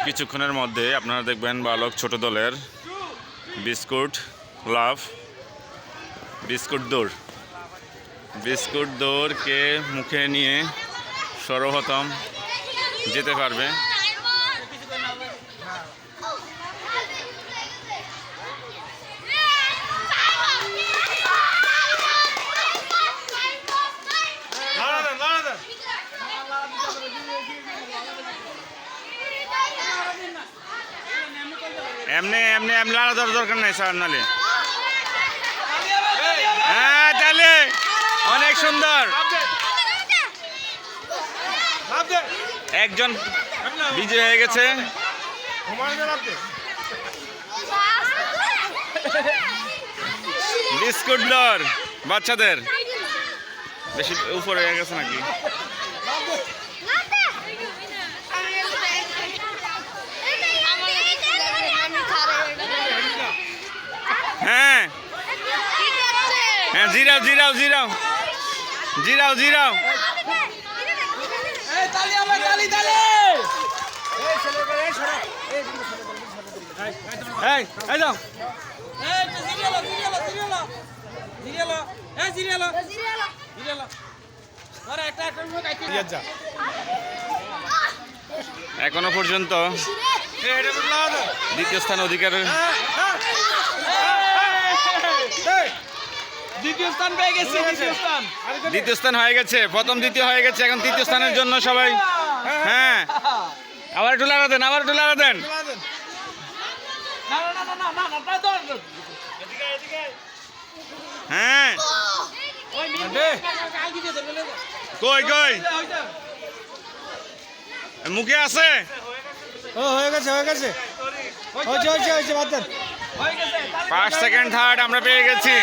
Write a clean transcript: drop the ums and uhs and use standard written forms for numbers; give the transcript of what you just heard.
কিছুক্ষণের মধ্যে আপনারা দেখবেন বালক ছোট দলের বিস্কুট লাভ বিস্কুট দৌড়কে মুখে নিয়ে সর্বপ্রথম যেতে পারবে। এমনি এমনি এমনি লাড়া দরকার নাই স্যার, নালে হ্যাঁ তাহলে অনেক সুন্দর। একজন বিজয় হয়ে গেছে। বিস্কুট দর বাচ্চাদের বেশি উপরে হয়ে গেছে নাকি? হ্যাঁ হ্যাঁ জিরাও জিরাও জিরাও জিরাও জিরাও এখনো পর্যন্ত দ্বিতীয় স্থান অধিকার, দ্বিতীয় স্থান পেয়ে গেছে। দ্বিতীয় স্থান হয়ে গেছে, প্রথম দ্বিতীয় হয়ে গেছে, এখন তৃতীয় স্থানের জন্য সবাই। হ্যাঁ আবার একটু লাগা দেন, আবার একটু লাগা দেন। হ্যাঁ কই কই মুখে আছে? ও হয়ে গেছে হয়ে গেছে, হয়েছে হয়েছে হয়েছে, বাদ দেন। 5 সেকেন্ড থার্ড আমরা পেয়ে গেছি।